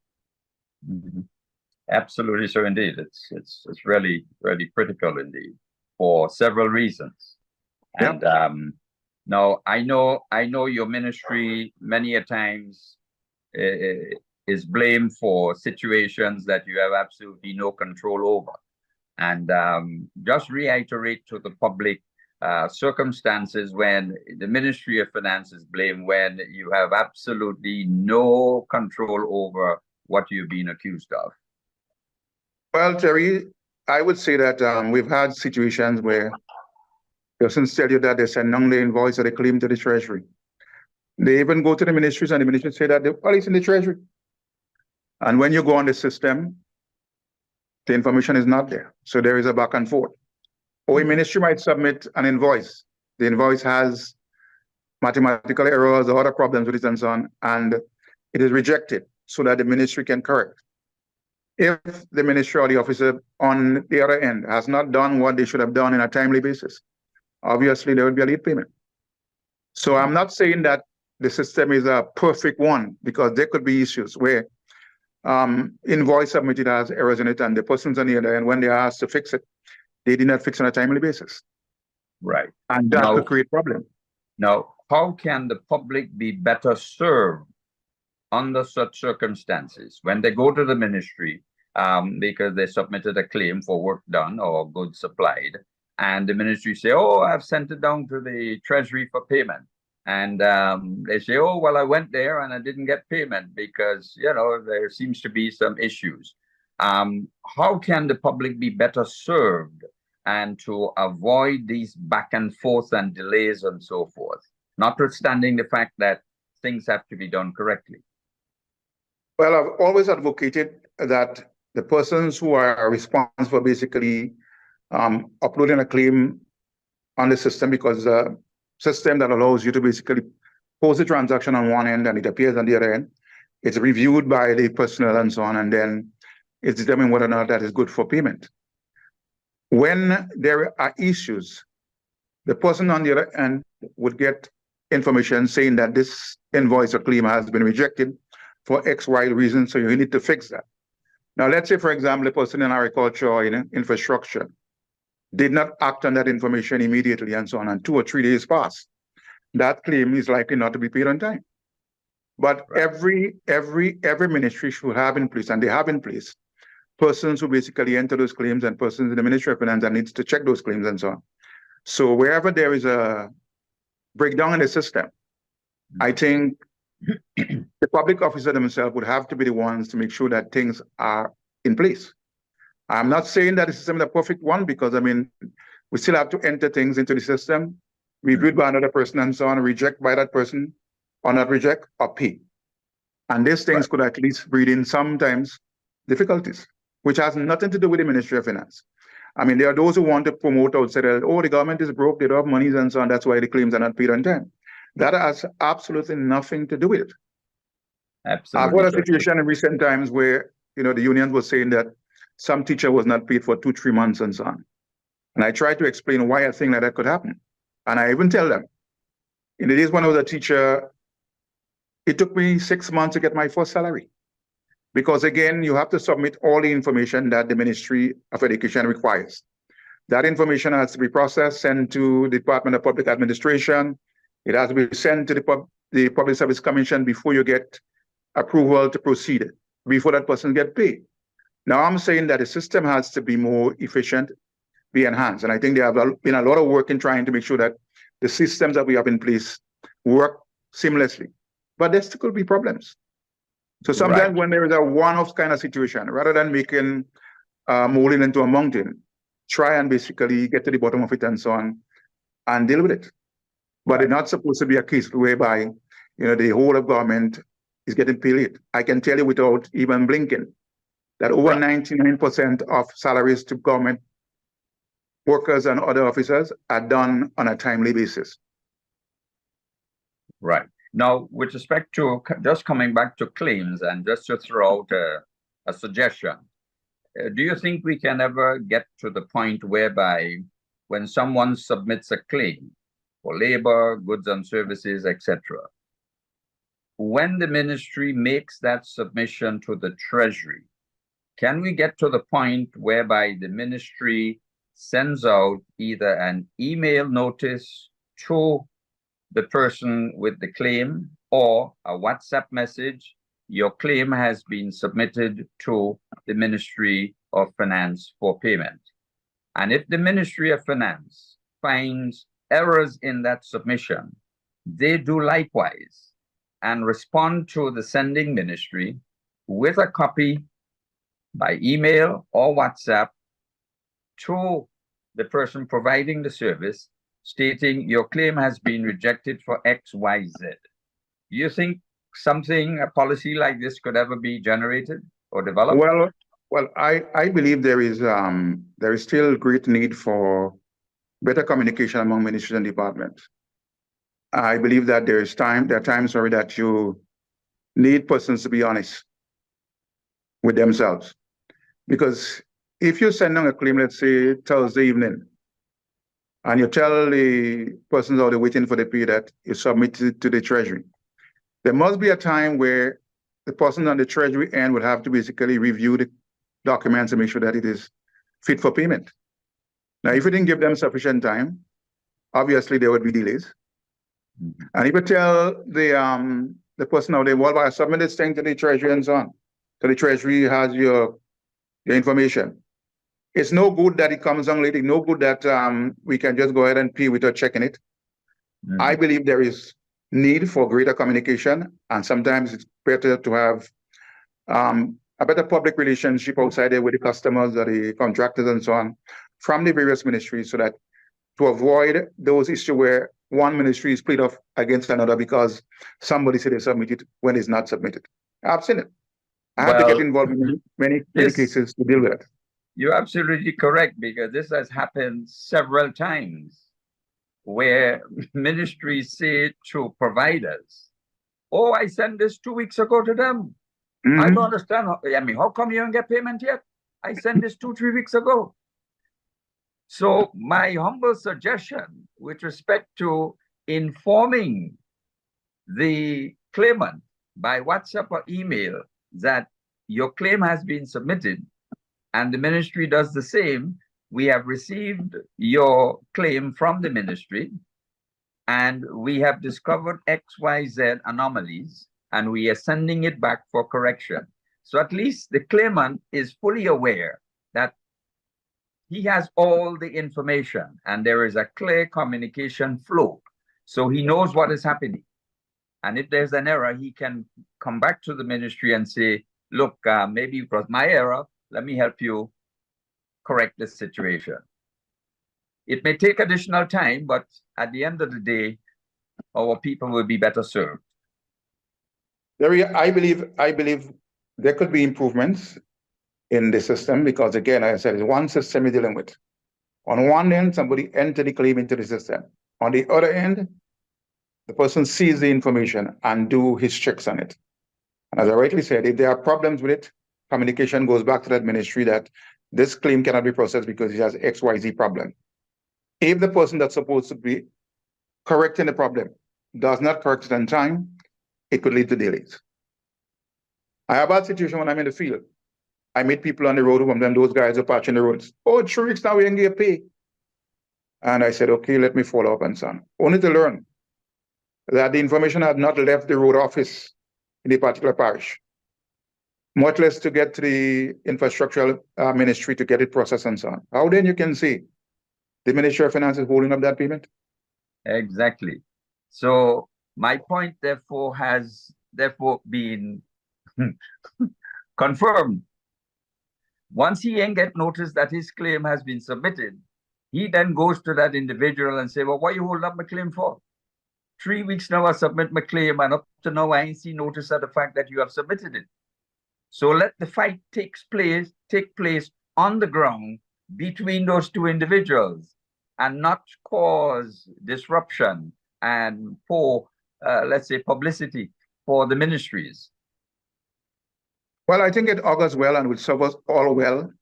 [SPEAKER 1] Mm-hmm. Absolutely, so indeed. It's really, really critical indeed for several reasons. And now I know your ministry many a times is blamed for situations that you have absolutely no control over. And just reiterate to the public circumstances when the Ministry of Finance is blamed when you have absolutely no control over what you've been accused of.
[SPEAKER 4] Well, Terry, I would say that we've had situations where persons tell you that they send down the invoice or they claim to the Treasury. They even go to the ministries and the ministries say that well, it's in the Treasury. And when you go on the system, the information is not there. So there is a back and forth. Or a ministry might submit an invoice. The invoice has mathematical errors or other problems with it and so on, and it is rejected so that the ministry can correct. If the ministry or the officer on the other end has not done what they should have done in a timely basis, obviously there will be a late payment. So I'm not saying that the system is a perfect one, because there could be issues where invoice submitted has errors in it and the persons on the other end, when they are asked to fix it, they did not fix on a timely basis.
[SPEAKER 1] Right.
[SPEAKER 4] And that could create problems.
[SPEAKER 1] Now, how can the public be better served under such circumstances when they go to the ministry because they submitted a claim for work done or goods supplied, and the ministry say, oh, I've sent it down to the Treasury for payment, and they say, oh, well, I went there and I didn't get payment because, you know, there seems to be some issues. How can the public be better served and to avoid these back and forth and delays and so forth, notwithstanding the fact that things have to be done correctly?
[SPEAKER 4] Well, I've always advocated that the persons who are responsible for basically uploading a claim on the system, because the system that allows you to basically post a transaction on one end and it appears on the other end, it's reviewed by the personnel and so on, and then it's determined whether or not that is good for payment. When there are issues, the person on the other end would get information saying that this invoice or claim has been rejected for X, Y reason, so you need to fix that. Now, let's say, for example, a person in agriculture or in infrastructure did not act on that information immediately and so on, and 2 or 3 days pass. That claim is likely not to be paid on time. But every ministry should have in place, and they have in place, persons who basically enter those claims and persons in the Ministry of Finance that needs to check those claims and so on. So wherever there is a breakdown in the system, I think the public officer themselves would have to be the ones to make sure that things are in place. I'm not saying that the system is a perfect one, because I mean, we still have to enter things into the system, reviewed by another person and so on, reject by that person, or not reject, or pay. And these things could at least breed in sometimes difficulties, which has nothing to do with the Ministry of Finance. I mean, there are those who want to promote outside that, oh, the government is broke, they don't have monies and so on, that's why the claims are not paid on time. That has absolutely nothing to do with it.
[SPEAKER 1] Absolutely.
[SPEAKER 4] I've had a situation in recent times where, you know, the unions were saying that some teacher was not paid for 2-3 months and so on. And I tried to explain why a thing like that could happen. And I even tell them, in the days when I was a teacher, it took me 6 months to get my first salary. Because again, you have to submit all the information that the Ministry of Education requires. That information has to be processed, sent to the Department of Public Administration. It has to be sent to the Public Service Commission before you get approval to proceed, before that person gets paid. Now, I'm saying that the system has to be more efficient, be enhanced. And I think there have been a lot of work in trying to make sure that the systems that we have in place work seamlessly. But there still could be problems. So sometimes when there is a one-off kind of situation, rather than making molding into a mountain, try and basically get to the bottom of it and so on, and deal with it. But it's not supposed to be a case whereby, you know, the whole of government is getting paid late. I can tell you without even blinking that over 99% of salaries to government workers and other officers are done on a timely basis.
[SPEAKER 1] Right. Now, with respect to just coming back to claims, and just to throw out a suggestion, do you think we can ever get to the point whereby when someone submits a claim for labor, goods and services, etc., when the ministry makes that submission to the Treasury, can we get to the point whereby the ministry sends out either an email notice to the person with the claim or a WhatsApp message? Your claim has been submitted to the Ministry of Finance for payment. And if the Ministry of Finance finds errors in that submission, they do likewise and respond to the sending ministry with a copy by email or WhatsApp to the person providing the service, stating your claim has been rejected for X, Y, Z. Do you think a policy like this could ever be generated or developed?
[SPEAKER 4] Well, I believe there is still great need for better communication among ministries and departments. I believe that there are times that you need persons to be honest with themselves. Because if you send them a claim, let's say Thursday evening, and you tell the persons out there waiting for the pay that you submit it to the Treasury, there must be a time where the person on the Treasury end will have to basically review the documents and make sure that it is fit for payment. Now, if you didn't give them sufficient time, obviously there would be delays. And if you tell the person out there, well, I submit this thing to the Treasury and so on, so the Treasury has your information. It's no good that it comes on late. It's no good that we can just go ahead and pay without checking it. I believe there is need for greater communication, and sometimes it's better to have a better public relationship outside there with the customers or the contractors and so on from the various ministries, so that to avoid those issues where one ministry is played off against another because somebody said they submitted when it's not submitted. I've seen it. I had to get involved in many cases to deal with it.
[SPEAKER 1] You're absolutely correct, because this has happened several times where ministries say to providers, oh, I sent this 2 weeks ago to them. I don't understand. How come you don't get payment yet? I sent this 2-3 weeks ago. So my humble suggestion with respect to informing the claimant by WhatsApp or email that your claim has been submitted, and the ministry does the same. We have received your claim from the ministry, and we have discovered XYZ anomalies, and we are sending it back for correction. So at least the claimant is fully aware that he has all the information and there is a clear communication flow. So he knows what is happening. And if there's an error, he can come back to the ministry and say, look, maybe it was my error. Let me help you correct this situation. It may take additional time, but at the end of the day, our people will be better served.
[SPEAKER 4] I believe there could be improvements in the system, because again, as I said, it's one system you're dealing with. On one end, somebody entered the claim into the system. On the other end, the person sees the information and do his checks on it. And as I rightly said, if there are problems with it, communication goes back to that ministry that this claim cannot be processed because it has XYZ problem. If the person that's supposed to be correcting the problem does not correct it in time, it could lead to delays. I have a bad situation when I'm in the field. I meet people on the road, from them, those guys are patching the roads. Oh, 3 weeks now we didn't get pay. And I said, okay, let me follow up and so on. Only to learn that the information had not left the road office in a particular parish, much less to get to the infrastructural ministry to get it processed and so on. How then you can say the Ministry of Finance is holding up that payment?
[SPEAKER 1] Exactly. So my point, therefore, has been confirmed. Once he ain't get notice that his claim has been submitted, he then goes to that individual and say, well, what you hold up my claim for? 3 weeks now I submit my claim, and up to now I ain't seen notice of the fact that you have submitted it. So let the fight take place on the ground between those two individuals, and not cause disruption and poor, let's say, publicity for the ministries.
[SPEAKER 4] Well, I think it augurs well and will serve us all well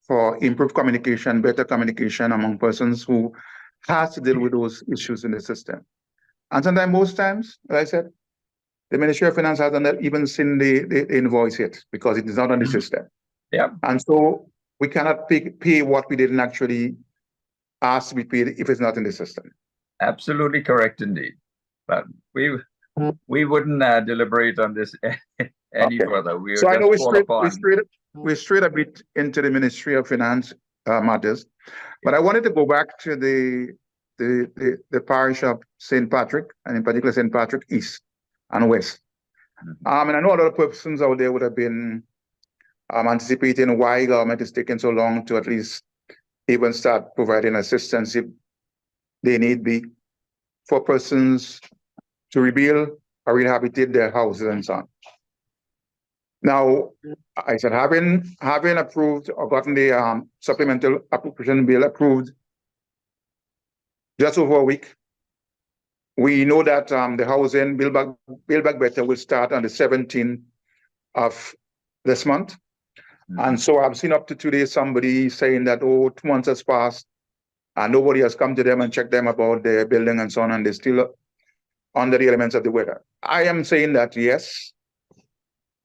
[SPEAKER 4] for improved communication, better communication among persons who has to deal with those issues in the system. And sometimes, most times, as I said, the Ministry of Finance hasn't even seen the invoice yet because it is not on the system.
[SPEAKER 1] Yeah.
[SPEAKER 4] And so we cannot pay what we didn't actually ask to be paid if it's not in the system.
[SPEAKER 1] Absolutely correct indeed. But we wouldn't deliberate on this any further. We
[SPEAKER 4] so I know we strayed a bit into the Ministry of Finance matters, but I wanted to go back to the parish of St. Patrick, and in particular St. Patrick East and West. And I know a lot of persons out there would have been anticipating why government is taking so long to at least even start providing assistance if they need be for persons to rebuild or rehabilitate their houses and so on. Now, I said, having approved or gotten the supplemental appropriation bill approved just over a week, we know that the housing Build Back Better will start on the 17th of this month. And so I've seen up to 2 days somebody saying that, 2 months has passed and nobody has come to them and checked them about their building and so on, and they're still under the elements of the weather. I am saying that, yes,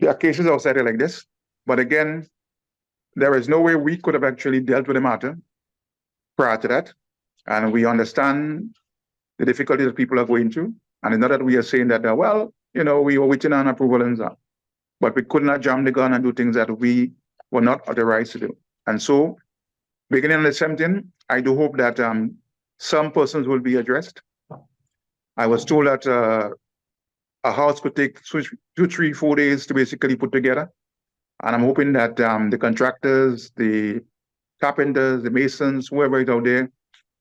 [SPEAKER 4] there are cases outside there like this, but again, there is no way we could have actually dealt with the matter prior to that. And we understand the difficulties that people are going through. And it's not that we are saying that, we were waiting on approval and so on. But we could not jam the gun and do things that we were not authorized to do. And so, beginning on the 17th, I do hope that some persons will be addressed. I was told that a house could take 2, 3, 4 days to basically put together. And I'm hoping that the contractors, the carpenters, the masons, whoever is out there,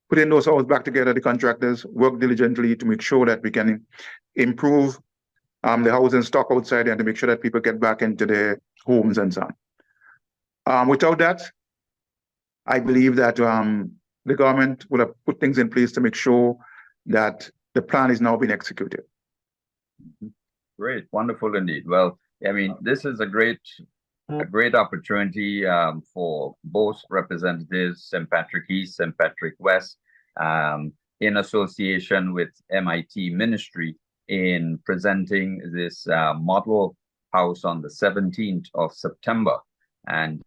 [SPEAKER 4] putting those houses back together, the contractors work diligently to make sure that we can improve the housing stock outside and to make sure that people get back into their homes and so on. Without that, I believe that the government will have put things in place to make sure that the plan is now being executed.
[SPEAKER 1] Great, wonderful indeed. Well, I mean, this is a great opportunity for both representatives, St. Patrick East, St. Patrick West, in association with MIT Ministry in presenting this model house on the 17th of September. And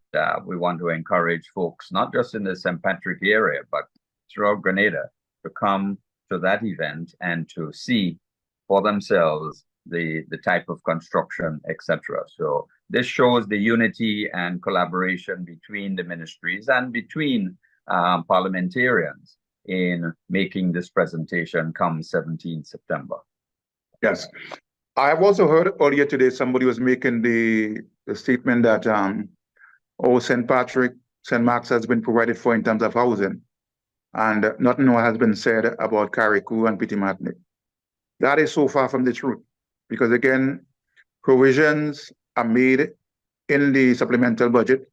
[SPEAKER 1] we want to encourage folks, not just in the St. Patrick area, but throughout Grenada, to come to that event and to see for themselves the type of construction, etc. So this shows the unity and collaboration between the ministries and between parliamentarians in making this presentation come 17 September.
[SPEAKER 4] Yes. I've also heard earlier today somebody was making the statement that St. Patrick, St. Mark's has been provided for in terms of housing, and nothing more has been said about Carriacou and Petit Martinique. That is so far from the truth, because again, provisions are made in the supplemental budget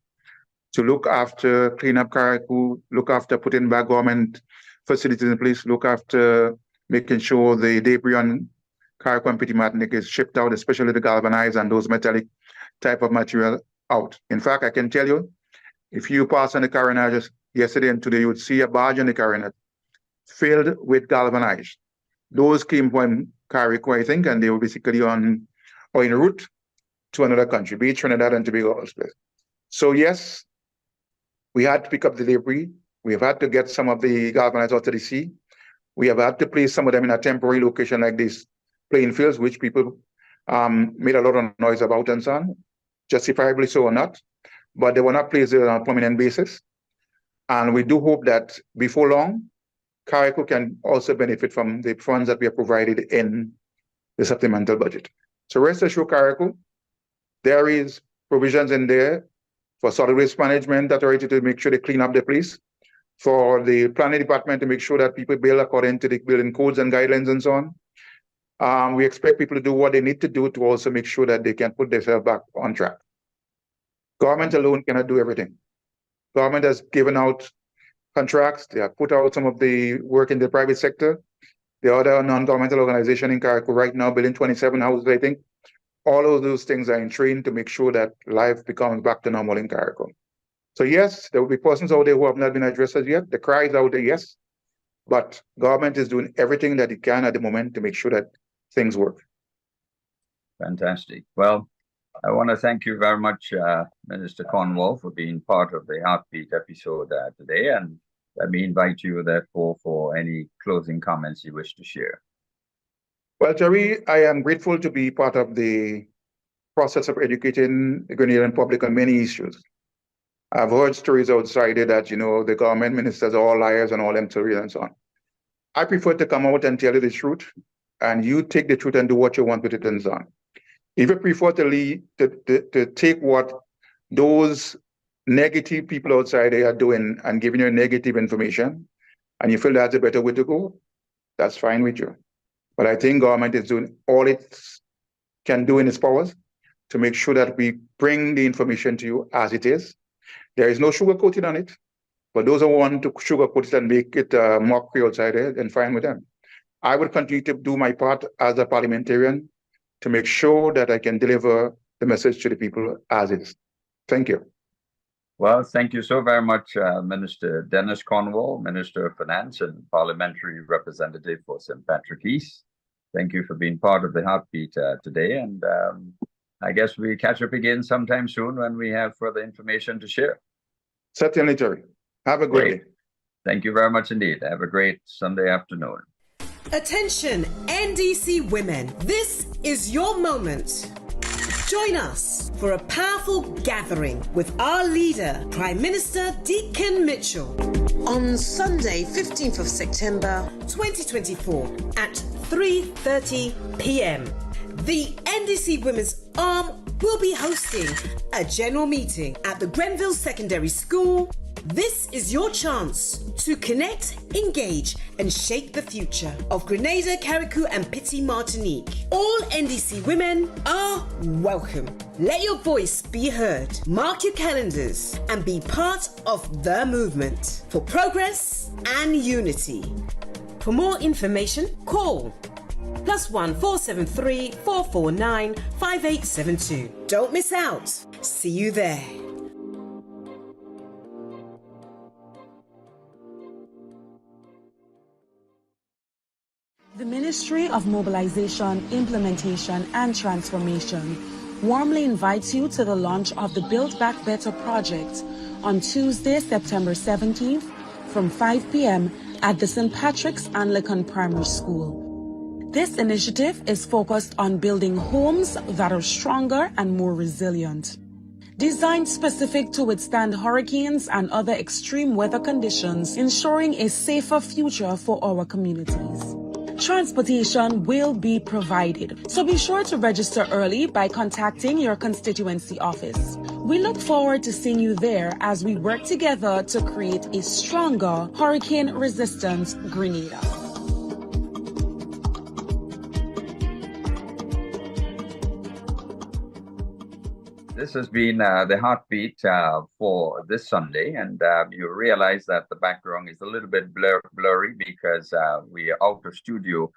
[SPEAKER 4] to look after clean up Carriacou, look after putting back government facilities in place, look after making sure the debris on Carriacou and Petit Martinique is shipped out, especially the galvanized and those metallic type of material out. In fact, I can tell you, if you pass on the carronage yesterday and today, you would see a barge on the carronage filled with galvanized. Those came from Carriacou, I think, and they were basically en route to another country, be it Trinidad and Tobago. So yes, we had to pick up the debris. We have had to get some of the galvanized out to the sea. We have had to place some of them in a temporary location like this playing fields, which people made a lot of noise about and so on, justifiably so or not, but they were not placed on a permanent basis. And we do hope that before long, Carriacou can also benefit from the funds that we have provided in the supplemental budget. So rest assured, Carriacou, there is provisions in there for solid waste management authority to make sure they clean up the place, for the planning department to make sure that people build according to the building codes and guidelines and so on. We expect people to do what they need to do to also make sure that they can put themselves back on track. Government alone cannot do everything. Government has given out contracts. They have put out some of the work in the private sector. The other non-governmental organization in Carriacou right now building 27 houses, I think. All of those things are in train to make sure that life becomes back to normal in Carriacou. So yes, there will be persons out there who have not been addressed as yet. The cry is out there, yes. But government is doing everything that it can at the moment to make sure that things work.
[SPEAKER 1] Fantastic. Well, I want to thank you very much, Minister Cornwall, for being part of the Heartbeat episode today. And let me invite you, therefore, for any closing comments you wish to share.
[SPEAKER 4] Well, Terry, I am grateful to be part of the process of educating the Grenadian public on many issues. I've heard stories outside that, the government ministers are all liars and all employees and so on. I prefer to come out and tell you the truth, and you take the truth and do what you want with it and so on. If you prefer to take what those negative people outside there are doing and giving you negative information, and you feel that's a better way to go, that's fine with you. But I think government is doing all it can do in its powers to make sure that we bring the information to you as it is. There is no sugarcoating on it, but those who want to sugarcoat it and make it mockery outside there, then fine with them. I will continue to do my part as a parliamentarian to make sure that I can deliver the message to the people as is. Thank you.
[SPEAKER 1] Well, thank you so very much, Minister Dennis Cornwall, Minister of Finance and Parliamentary Representative for St. Patrick East. Thank you for being part of the Heartbeat today. And I guess we catch up again sometime soon when we have further information to share.
[SPEAKER 4] Certainly, Terry. Have a great day.
[SPEAKER 1] Thank you very much indeed. Have a great Sunday afternoon.
[SPEAKER 2] Attention, NDC women. This is your moment. Join us for a powerful gathering with our leader, Prime Minister Deacon Mitchell, on Sunday, 15th of September 2024 at 3:30 p.m. The NDC Women's Arm will be hosting a general meeting at the Grenville Secondary School. This is your chance to connect, engage, and shape the future of Grenada, Carriacou, and Petit Martinique. All NDC women are welcome. Let your voice be heard. Mark your calendars and be part of the movement for progress and unity. For more information, call +1 473 449 5872. Don't miss out. See you there.
[SPEAKER 3] The Ministry of Mobilization, Implementation and Transformation warmly invites you to the launch of the Build Back Better project on Tuesday, September 17th from 5 p.m. at the St. Patrick's Anglican Primary School. This initiative is focused on building homes that are stronger and more resilient. Designed specific to withstand hurricanes and other extreme weather conditions, ensuring a safer future for our communities. Transportation will be provided, so be sure to register early by contacting your constituency office. We look forward to seeing you there as we work together to create a stronger, hurricane-resistant Grenada.
[SPEAKER 1] This has been the Heartbeat for this Sunday, and you realize that the background is a little bit blurry because we are out of studio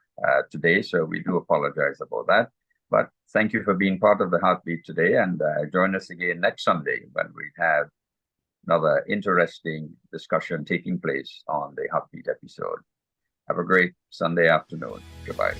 [SPEAKER 1] today, so we do apologize about that. But thank you for being part of the Heartbeat today, and join us again next Sunday when we have another interesting discussion taking place on the Heartbeat episode. Have a great Sunday afternoon. Goodbye.